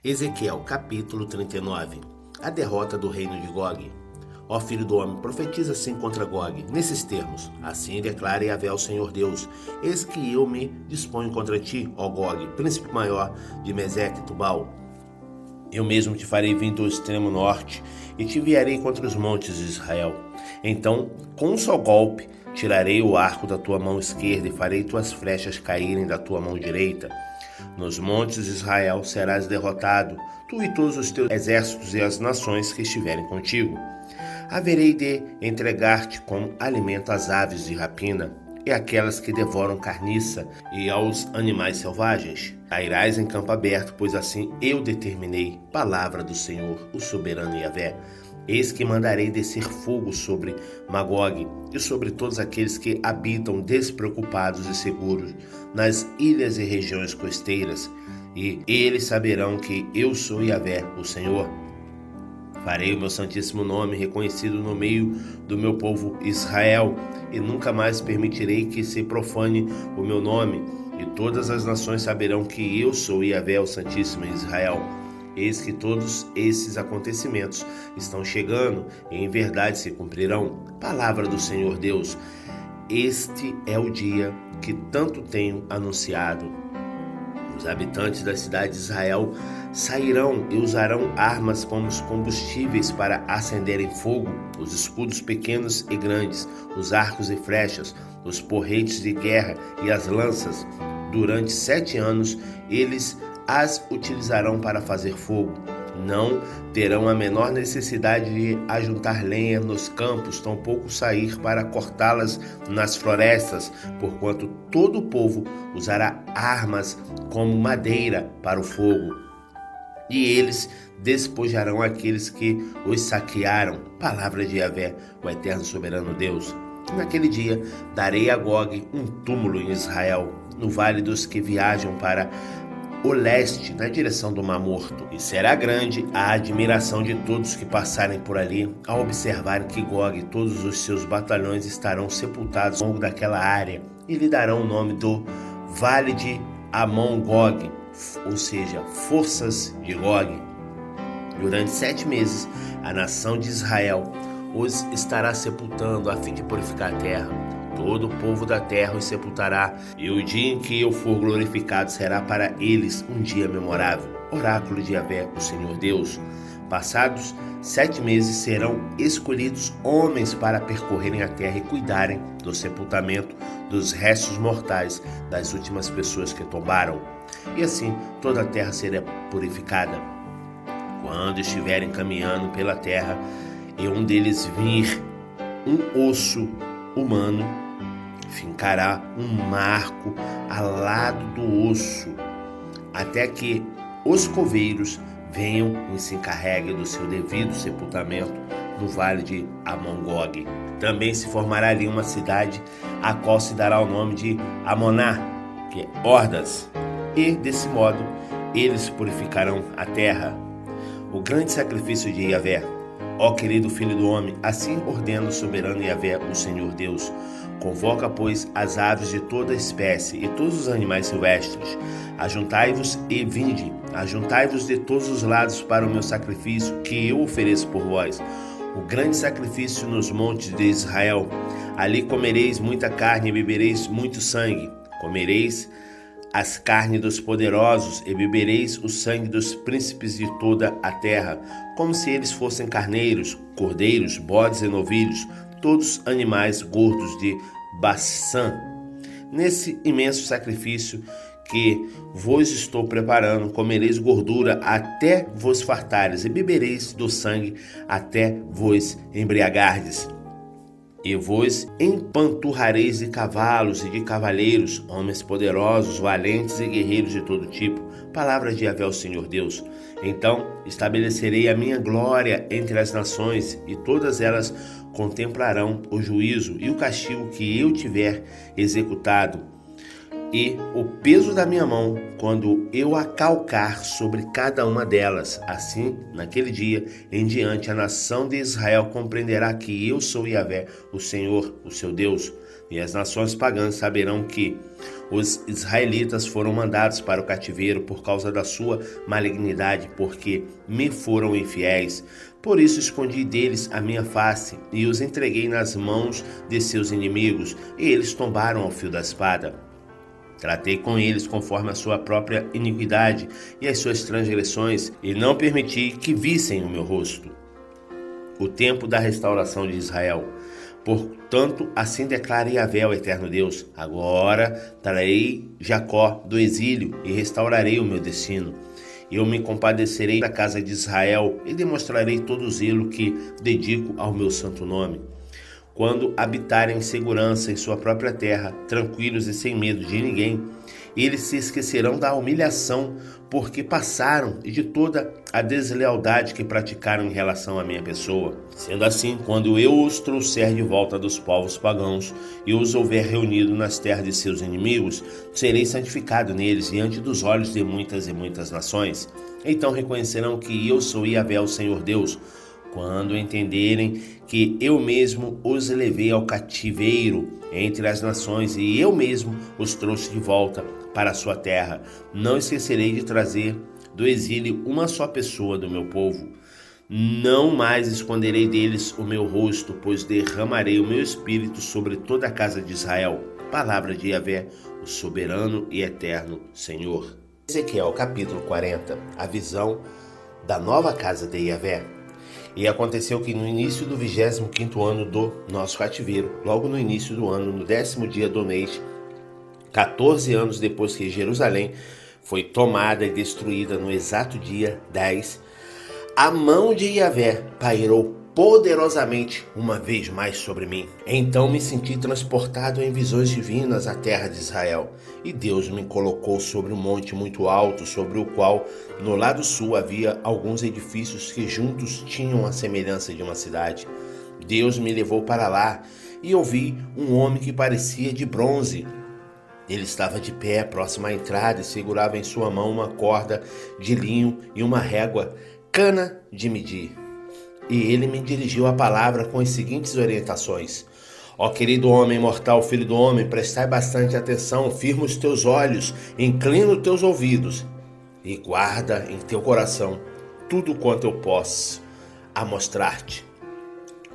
Ezequiel capítulo 39. A derrota do reino de Gog. Ó filho do homem, profetiza assim contra Gog, nesses termos: assim declara Yahvé ao Senhor Deus: eis que eu me disponho contra ti, ó Gog, príncipe maior de Meseque e Tubal. Eu mesmo te farei vir do extremo norte e te enviarei contra os montes de Israel. Então, com um só golpe, tirarei o arco da tua mão esquerda e farei tuas flechas caírem da tua mão direita. Nos montes de Israel serás derrotado, tu e todos os teus exércitos e as nações que estiverem contigo. Haverei de entregar-te como alimento às aves de rapina e aquelas que devoram carniça e aos animais selvagens. Cairás em campo aberto, pois assim eu determinei, palavra do Senhor, o soberano Yahvé. Eis que mandarei descer fogo sobre Magog e sobre todos aqueles que habitam despreocupados e seguros nas ilhas e regiões costeiras, e eles saberão que eu sou Yahvé, o Senhor. Farei o meu santíssimo nome reconhecido no meio do meu povo Israel, e nunca mais permitirei que se profane o meu nome, e todas as nações saberão que eu sou Yahvé, o Santíssimo em Israel. Eis que todos esses acontecimentos estão chegando e em verdade se cumprirão. Palavra do Senhor Deus. Este é o dia que tanto tenho anunciado. Os habitantes da cidade de Israel sairão e usarão armas como os combustíveis para acenderem fogo, os escudos pequenos e grandes, os arcos e flechas, os porretes de guerra e as lanças. Durante 7 anos eles as utilizarão para fazer fogo. Não terão a menor necessidade de ajuntar lenha nos campos, tampouco sair para cortá-las nas florestas, porquanto todo o povo usará armas como madeira para o fogo. E eles despojarão aqueles que os saquearam. Palavra de Yahvé, o eterno soberano Deus. Naquele dia darei a Gog um túmulo em Israel, no vale dos que viajam para o leste, na direção do Mar Morto. E será grande a admiração de todos que passarem por ali, ao observarem que Gog e todos os seus batalhões estarão sepultados ao longo daquela área, e lhe darão o nome do Vale de Amon-Gog, ou seja, forças de Gog. Durante 7 meses, a nação de Israel os estará sepultando a fim de purificar a terra. Todo o povo da terra os sepultará, e o dia em que eu for glorificado será para eles um dia memorável. Oráculo de Yahvé, o Senhor Deus. Passados 7 meses serão escolhidos homens para percorrerem a terra e cuidarem do sepultamento dos restos mortais das últimas pessoas que tombaram. E assim toda a terra será purificada. Quando estiverem caminhando pela terra e um deles vir um osso humano, fincará um marco ao lado do osso, até que os coveiros venham e se encarreguem do seu devido sepultamento no vale de Amon-Gog. Também se formará ali uma cidade, a qual se dará o nome de Amoná, que é Hordas, e desse modo eles purificarão a terra. O grande sacrifício de Yahvé. Ó querido filho do homem, assim ordena o soberano Yahvé, o Senhor Deus. Convoca, pois, as aves de toda espécie e todos os animais silvestres. Ajuntai-vos e vinde, ajuntai-vos de todos os lados para o meu sacrifício, que eu ofereço por vós. O grande sacrifício nos montes de Israel. Ali comereis muita carne e bebereis muito sangue. Comereis as carnes dos poderosos e bebereis o sangue dos príncipes de toda a terra, como se eles fossem carneiros, cordeiros, bodes e novilhos, todos animais gordos de Bassã. Nesse imenso sacrifício que vos estou preparando, comereis gordura até vos fartares, e bebereis do sangue até vos embriagardes. E vos empanturrareis de cavalos e de cavaleiros, homens poderosos, valentes e guerreiros de todo tipo. Palavra de Yahvé, o Senhor Deus. Então estabelecerei a minha glória entre as nações, e todas elas contemplarão o juízo e o castigo que eu tiver executado, e o peso da minha mão, quando eu a calcar sobre cada uma delas. Assim, naquele dia em diante, a nação de Israel compreenderá que eu sou Yahvé, o Senhor, o seu Deus, e as nações pagãs saberão que Os israelitas foram mandados para o cativeiro por causa da sua malignidade, porque me foram infiéis. Por isso escondi deles a minha face e os entreguei nas mãos de seus inimigos, e eles tombaram ao fio da espada. Tratei com eles conforme a sua própria iniquidade e as suas transgressões, e não permiti que vissem o meu rosto. O tempo da restauração de Israel. Portanto, assim declara Yahvé, o eterno Deus: agora trarei Jacó do exílio e restaurarei o meu destino. Eu me compadecerei da casa de Israel e demonstrarei todo o zelo que dedico ao meu santo nome. Quando habitarem em segurança em sua própria terra, tranquilos e sem medo de ninguém, eles se esquecerão da humilhação porque passaram e de toda a deslealdade que praticaram em relação à minha pessoa. Sendo assim, quando eu os trouxer de volta dos povos pagãos e os houver reunido nas terras de seus inimigos, serei santificado neles diante dos olhos de muitas e muitas nações. Então reconhecerão que eu sou Yahvé, o Senhor Deus, quando entenderem que eu mesmo os levei ao cativeiro entre as nações e eu mesmo os trouxe de volta para a sua terra. Não esquecerei de trazer do exílio uma só pessoa do meu povo. Não mais esconderei deles o meu rosto, pois derramarei o meu espírito sobre toda a casa de Israel. Palavra de Yahvé, o soberano e eterno Senhor. Ezequiel capítulo 40, a visão da nova casa de Yahvé. E aconteceu que no início do 25º ano do nosso cativeiro, logo no início do ano, no 10º dia do mês, 14 anos depois que Jerusalém foi tomada e destruída no exato dia 10, a mão de Yahvé pairou poderosamente uma vez mais sobre mim. Então me senti transportado em visões divinas à terra de Israel, e Deus me colocou sobre um monte muito alto, sobre o qual no lado sul havia alguns edifícios que juntos tinham a semelhança de uma cidade. Deus me levou para lá e ouvi um homem que parecia de bronze. Ele estava de pé próximo à entrada e segurava em sua mão uma corda de linho e uma régua, cana de medir. E ele me dirigiu a palavra com as seguintes orientações: ó querido homem mortal, filho do homem, prestai bastante atenção, firma os teus olhos, inclina os teus ouvidos e guarda em teu coração tudo quanto eu posso a mostrar-te.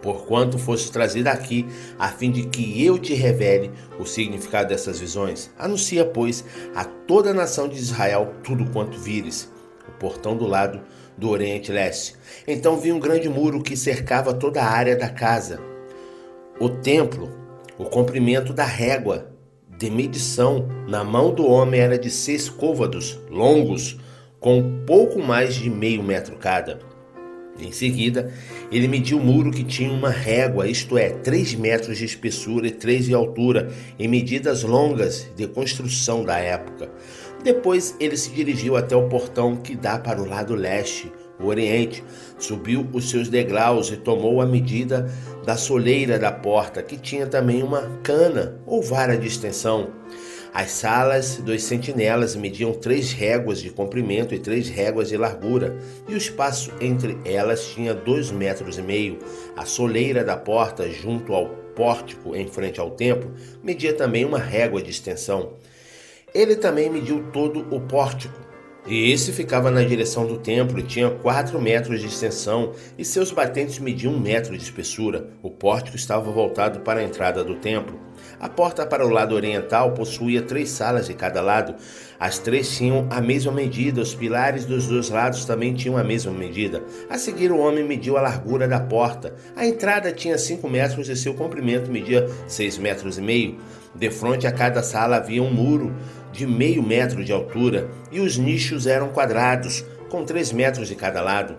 Porquanto foste trazido aqui, a fim de que eu te revele o significado dessas visões. Anuncia, pois, a toda a nação de Israel tudo quanto vires. O portão do lado do Oriente Leste. Então vi um grande muro que cercava toda a área da casa. O templo, o comprimento da régua de medição na mão do homem era de 6 côvados longos, com pouco mais de meio metro cada. Em seguida, ele mediu o muro que tinha uma régua, isto é, 3 metros de espessura e 3 de altura, em medidas longas de construção da época. Depois ele se dirigiu até o portão que dá para o lado leste, o oriente, subiu os seus degraus e tomou a medida da soleira da porta, que tinha também uma cana ou vara de extensão. As salas dos sentinelas mediam 3 réguas de comprimento e 3 réguas de largura, e o espaço entre elas tinha 2,5 metros. A soleira da porta, junto ao pórtico em frente ao templo, media também uma régua de extensão. Ele também mediu todo o pórtico, e esse ficava na direção do templo e tinha 4 metros de extensão, e seus batentes mediam 1 metro de espessura. O pórtico estava voltado para a entrada do templo. A porta para o lado oriental possuía 3 salas de cada lado. As 3 tinham a mesma medida, os pilares dos 2 lados também tinham a mesma medida. A seguir, o homem mediu a largura da porta. A entrada tinha 5 metros e seu comprimento media 6,5 metros. De frente a cada sala havia um muro de meio metro de altura, e os nichos eram quadrados, com 3 metros de cada lado.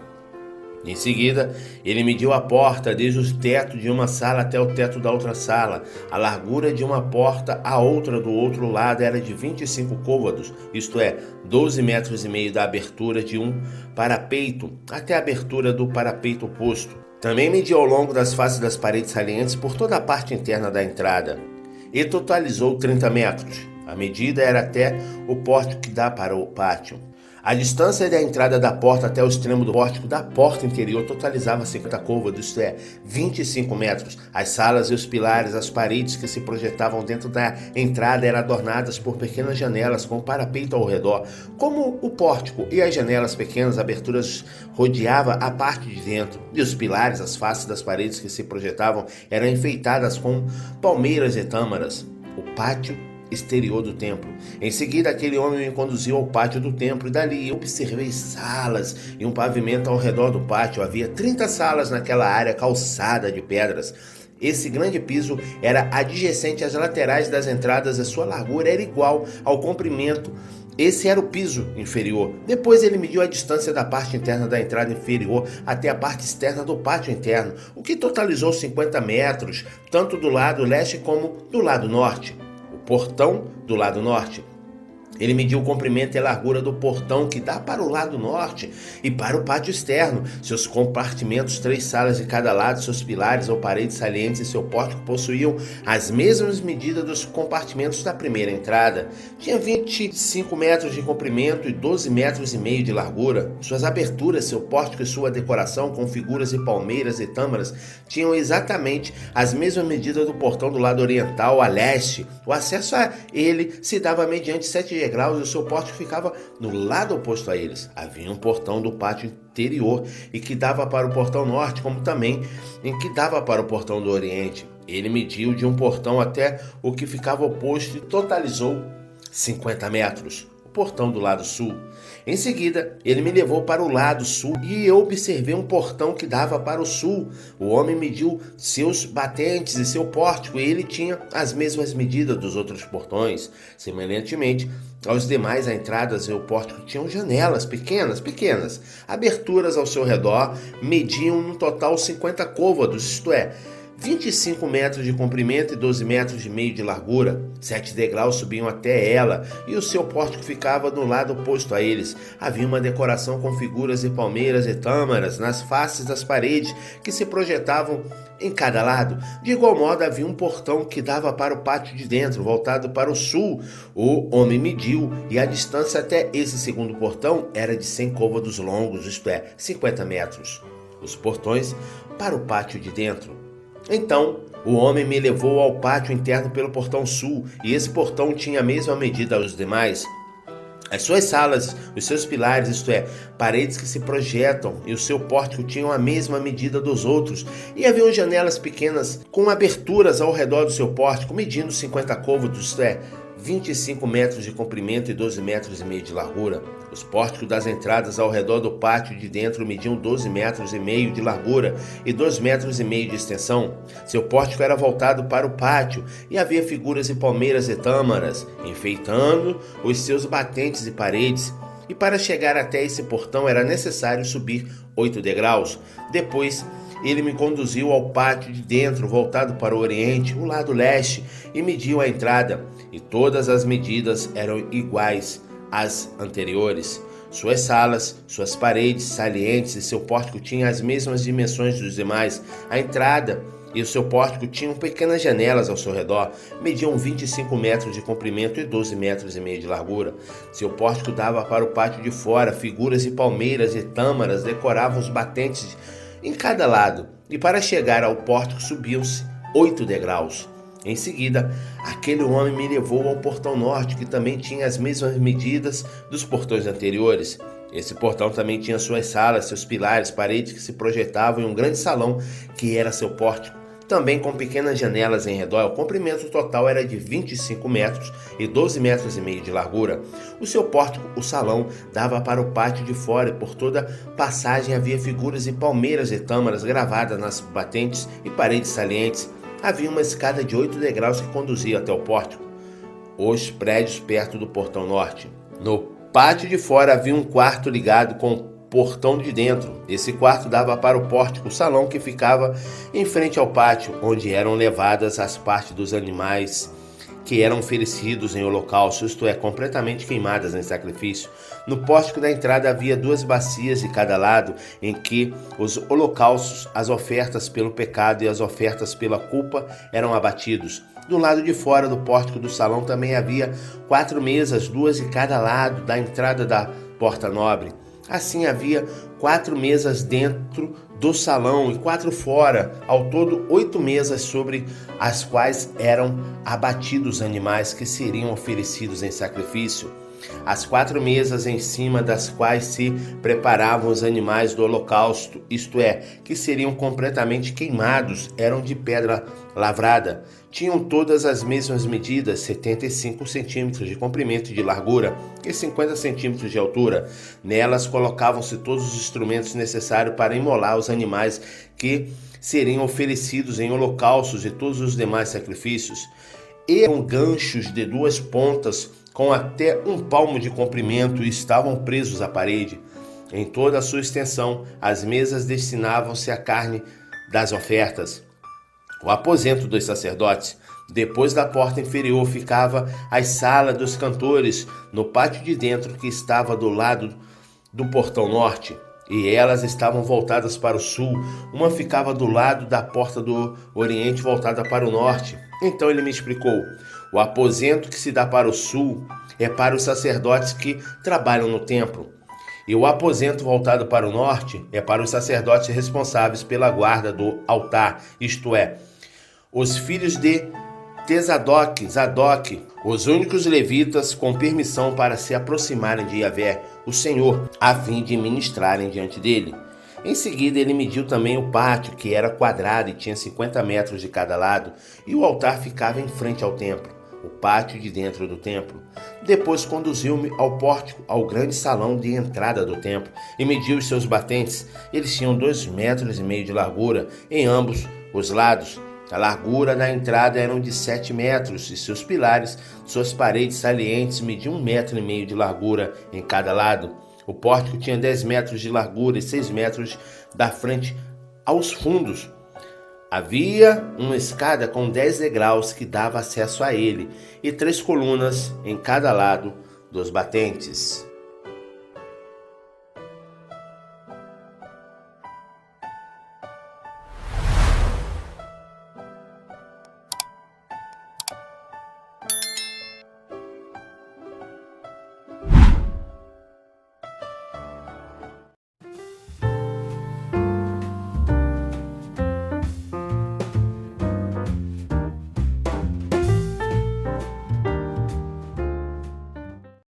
Em seguida, ele mediu a porta desde o teto de uma sala até o teto da outra sala. A largura de uma porta à outra do outro lado era de 25 côvados, isto é, 12,5 metros da abertura de um parapeito até a abertura do parapeito oposto. Também mediu ao longo das faces das paredes salientes por toda a parte interna da entrada, e totalizou 30 metros. A medida era até o pórtico que dá para o pátio. A distância da entrada da porta até o extremo do pórtico da porta interior totalizava 50 côvados, isto é, 25 metros. As salas e os pilares, as paredes que se projetavam dentro da entrada eram adornadas por pequenas janelas com parapeito ao redor. Como o pórtico e as janelas pequenas, aberturas rodeava a parte de dentro. E os pilares, as faces das paredes que se projetavam eram enfeitadas com palmeiras e tâmaras. O pátio exterior do templo. Em seguida, aquele homem me conduziu ao pátio do templo e dali observei salas e um pavimento ao redor do pátio. Havia 30 salas naquela área calçada de pedras. Esse grande piso era adjacente às laterais das entradas e sua largura era igual ao comprimento. Esse era o piso inferior. Depois ele mediu a distância da parte interna da entrada inferior até a parte externa do pátio interno, o que totalizou 50 metros, tanto do lado leste como do lado norte. Portão do lado norte. Ele mediu o comprimento e a largura do portão que dá para o lado norte e para o pátio externo. Seus compartimentos, 3 salas de cada lado, seus pilares ou paredes salientes e seu pórtico possuíam as mesmas medidas dos compartimentos da primeira entrada. Tinha 25 metros de comprimento e 12 metros e meio de largura. Suas aberturas, seu pórtico e sua decoração com figuras e palmeiras e tâmaras tinham exatamente as mesmas medidas do portão do lado oriental a leste. O acesso a ele se dava mediante 7 degraus e o seu pórtico ficava no lado oposto a eles. Havia um portão do pátio interior e que dava para o portão norte, como também em que dava para o portão do oriente. Ele mediu de um portão até o que ficava oposto e totalizou 50 metros. Portão do lado sul. Em seguida, ele me levou para o lado sul e eu observei um portão que dava para o sul. O homem mediu seus batentes e seu pórtico e ele tinha as mesmas medidas dos outros portões. Semelhantemente aos demais, as entradas e o pórtico tinham janelas pequenas, aberturas ao seu redor, mediam no total 50 côvados, isto é, 25 metros de comprimento e 12 metros e meio de largura. 7 degraus subiam até ela e o seu pórtico ficava no lado oposto a eles. Havia uma decoração com figuras e palmeiras e tâmaras nas faces das paredes que se projetavam em cada lado. De igual modo, havia um portão que dava para o pátio de dentro, voltado para o sul. O homem mediu e a distância até esse segundo portão era de 100 côvados longos, isto é, 50 metros. Os portões para o pátio de dentro. Então, o homem me levou ao pátio interno pelo portão sul, e esse portão tinha a mesma medida aos demais. As suas salas, os seus pilares, isto é, paredes que se projetam, e o seu pórtico tinham a mesma medida dos outros, e haviam janelas pequenas com aberturas ao redor do seu pórtico, medindo 50 côvados, isto é, 25 metros de comprimento e 12 metros e meio de largura. Os pórticos das entradas ao redor do pátio de dentro mediam 12 metros e meio de largura e 2 metros e meio de extensão. Seu pórtico era voltado para o pátio e havia figuras e palmeiras e tâmaras, enfeitando os seus batentes e paredes. E para chegar até esse portão era necessário subir 8 degraus. Depois, ele me conduziu ao pátio de dentro, voltado para o oriente, o lado leste, e mediu a entrada. E todas as medidas eram iguais às anteriores. Suas salas, suas paredes salientes e seu pórtico tinham as mesmas dimensões dos demais. A entrada e o seu pórtico tinham pequenas janelas ao seu redor, mediam 25 metros de comprimento e 12 metros e meio de largura. Seu pórtico dava para o pátio de fora, figuras e palmeiras e tâmaras decoravam os batentes em cada lado, e para chegar ao pórtico subiam-se 8 degraus. Em seguida, aquele homem me levou ao portão norte, que também tinha as mesmas medidas dos portões anteriores. Esse portão também tinha suas salas, seus pilares, paredes que se projetavam em um grande salão que era seu pórtico, também com pequenas janelas em redor. O comprimento total era de 25 metros e 12 metros e meio de largura. O seu pórtico, o salão, dava para o pátio de fora e por toda passagem havia figuras e palmeiras e tâmaras gravadas nas batentes e paredes salientes. Havia uma escada de 8 degraus que conduzia até o pórtico. Os prédios perto do portão norte. No pátio de fora havia um quarto ligado com o portão de dentro. Esse quarto dava para o pórtico, o salão que ficava em frente ao pátio, onde eram levadas as partes dos animais que eram oferecidos em holocausto, isto é, completamente queimadas em sacrifício. No pórtico da entrada havia 2 bacias de cada lado, em que os holocaustos, as ofertas pelo pecado e as ofertas pela culpa eram abatidos. Do lado de fora do pórtico do salão também havia 4 mesas, 2 de cada lado da entrada porta nobre. Assim havia 4 mesas dentro do salão e 4 fora, ao todo 8 mesas sobre as quais eram abatidos os animais que seriam oferecidos em sacrifício. As 4 mesas em cima das quais se preparavam os animais do holocausto, isto é, que seriam completamente queimados, eram de pedra lavrada. Tinham todas as mesmas medidas, 75 centímetros de comprimento e de largura e 50 centímetros de altura. Nelas colocavam-se todos os instrumentos necessários para imolar os animais que seriam oferecidos em holocaustos e todos os demais sacrifícios. Eram ganchos de 2 pontas com até 1 palmo de comprimento e estavam presos à parede. Em toda a sua extensão, as mesas destinavam-se à carne das ofertas. O aposento dos sacerdotes. Depois da porta inferior ficava a sala dos cantores, no pátio de dentro que estava do lado do portão norte, e elas estavam voltadas para o sul. Uma ficava do lado da porta do oriente voltada para o norte. Então ele me explicou: o aposento que se dá para o sul é para os sacerdotes que trabalham no templo, e o aposento voltado para o norte é para os sacerdotes responsáveis pela guarda do altar, isto é, os filhos de Zadok, os únicos levitas com permissão para se aproximarem de Yahvé, o Senhor, a fim de ministrarem diante dele. Em seguida, ele mediu também o pátio, que era quadrado e tinha 50 metros de cada lado, e o altar ficava em frente ao templo, o pátio de dentro do templo. Depois conduziu-me ao pórtico, ao grande salão de entrada do templo, e mediu os seus batentes. Eles tinham 2,5 metros de largura em ambos os lados. A largura da entrada eram de 7 metros e seus pilares, suas paredes salientes, mediam 1,5 metro de largura em cada lado. O pórtico tinha 10 metros de largura e 6 metros da frente aos fundos. Havia uma escada com 10 degraus que dava acesso a ele e 3 colunas em cada lado dos batentes.